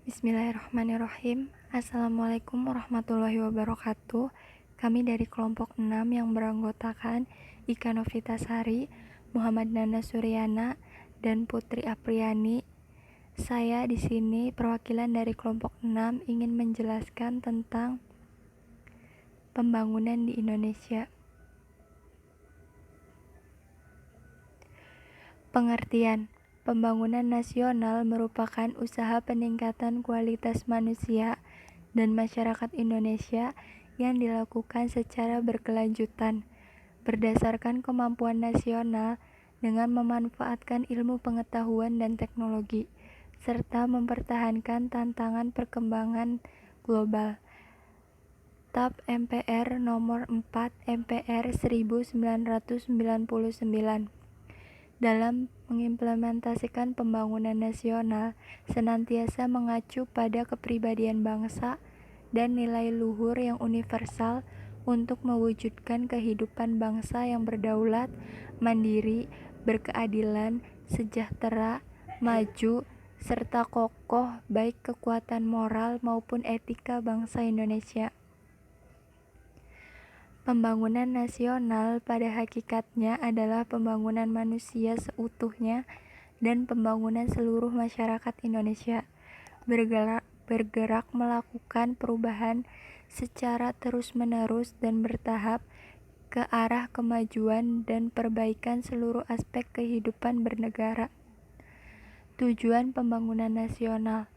Bismillahirrahmanirrahim. Assalamualaikum warahmatullahi wabarakatuh. Kami dari kelompok 6 yang beranggotakan Ika Novitasari, Muhammad Nana Suryana, dan Putri Apriani. Saya di sini perwakilan dari kelompok 6 ingin menjelaskan tentang pembangunan di Indonesia. Pengertian: pembangunan nasional merupakan usaha peningkatan kualitas manusia dan masyarakat Indonesia yang dilakukan secara berkelanjutan, berdasarkan kemampuan nasional dengan memanfaatkan ilmu pengetahuan dan teknologi, serta mempertahankan tantangan perkembangan global. TAP MPR Nomor 4 MPR 1999 dalam mengimplementasikan pembangunan nasional senantiasa mengacu pada kepribadian bangsa dan nilai luhur yang universal untuk mewujudkan kehidupan bangsa yang berdaulat, mandiri, berkeadilan, sejahtera, maju, serta kokoh baik kekuatan moral maupun etika bangsa Indonesia. Pembangunan nasional pada hakikatnya adalah pembangunan manusia seutuhnya dan pembangunan seluruh masyarakat Indonesia, bergerak melakukan perubahan secara terus-menerus dan bertahap ke arah kemajuan dan perbaikan seluruh aspek kehidupan bernegara. Tujuan pembangunan nasional.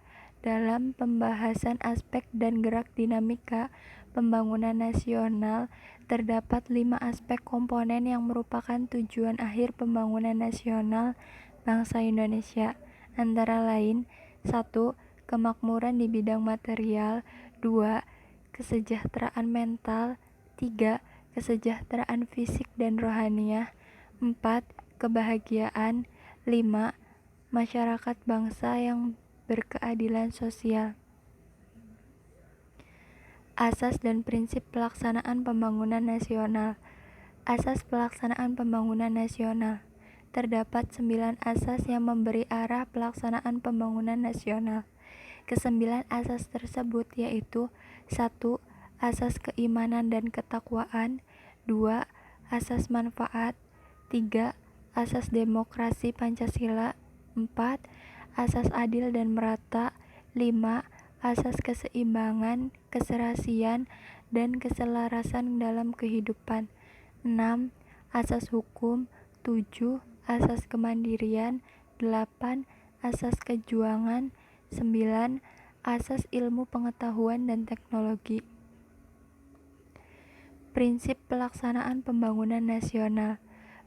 Dalam pembahasan aspek dan gerak dinamika pembangunan nasional, terdapat 5 aspek komponen yang merupakan tujuan akhir pembangunan nasional bangsa Indonesia, antara lain 1. Kemakmuran di bidang material, 2. Kesejahteraan mental, 3. Kesejahteraan fisik dan rohaniah, 4. Kebahagiaan, 5. Masyarakat bangsa yang berkeadilan sosial. Asas dan prinsip pelaksanaan pembangunan nasional. Asas pelaksanaan pembangunan nasional. Terdapat 9 asas yang memberi arah pelaksanaan pembangunan nasional. Kesembilan asas tersebut yaitu 1. Asas keimanan dan ketakwaan, 2. Asas manfaat, 3. Asas demokrasi Pancasila, 4. Asas adil dan merata, 5. Asas keseimbangan, keserasian, dan keselarasan dalam kehidupan, 6. Asas hukum, 7. Asas kemandirian, 8. Asas kejuangan, 9. Asas ilmu pengetahuan dan teknologi. Prinsip pelaksanaan pembangunan nasional.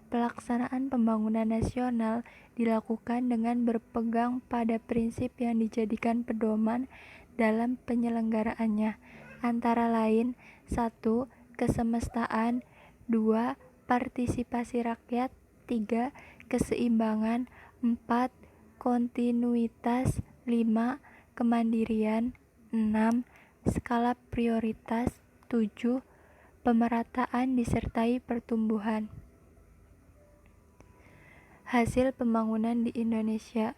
Pelaksanaan pembangunan nasional dilakukan dengan berpegang pada prinsip yang dijadikan pedoman dalam penyelenggaraannya, antara lain 1. Kesemestaan, 2. Partisipasi rakyat, 3. Keseimbangan, 4. Kontinuitas, 5. Kemandirian, 6. Skala prioritas, 7. Pemerataan disertai pertumbuhan. Hasil pembangunan di Indonesia.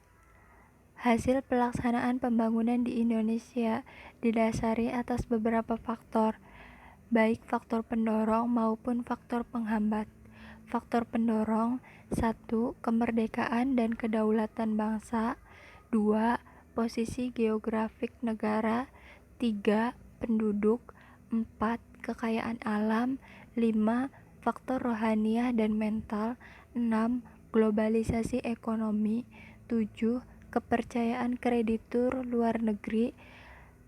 Hasil pelaksanaan pembangunan di Indonesia didasari atas beberapa faktor, baik faktor pendorong maupun faktor penghambat. Faktor pendorong: 1. Kemerdekaan dan kedaulatan bangsa, 2. Posisi geografik negara, 3. Penduduk, 4. Kekayaan alam, 5. Faktor rohaniah dan mental, 6. Globalisasi ekonomi, 7. Kepercayaan kreditur luar negeri,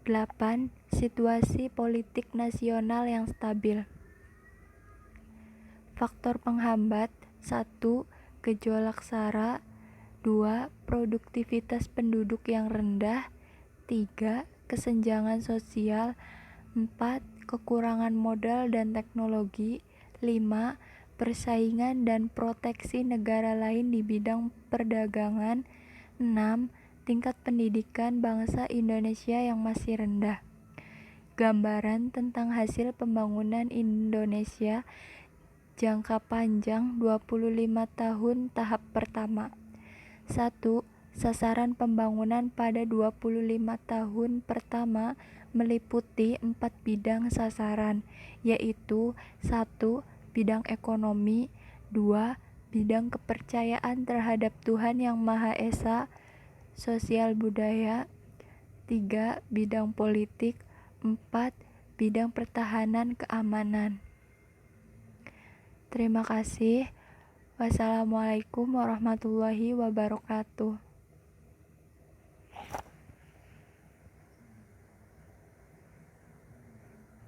8. Situasi politik nasional yang stabil. Faktor penghambat: 1. Gejolak SARA, 2. Produktivitas penduduk yang rendah, 3. Kesenjangan sosial, 4. Kekurangan modal dan teknologi, 5. Persaingan dan proteksi negara lain di bidang perdagangan, 6. Tingkat pendidikan bangsa Indonesia yang masih rendah. Gambaran tentang hasil pembangunan Indonesia jangka panjang 25 tahun tahap pertama. 1. Sasaran pembangunan pada 25 tahun pertama meliputi 4 bidang sasaran, yaitu 1. Bidang ekonomi, 2. Bidang kepercayaan terhadap Tuhan Yang Maha Esa, sosial budaya, 3. Bidang politik, 4. Bidang pertahanan keamanan. Terima kasih. Wassalamualaikum warahmatullahi wabarakatuh.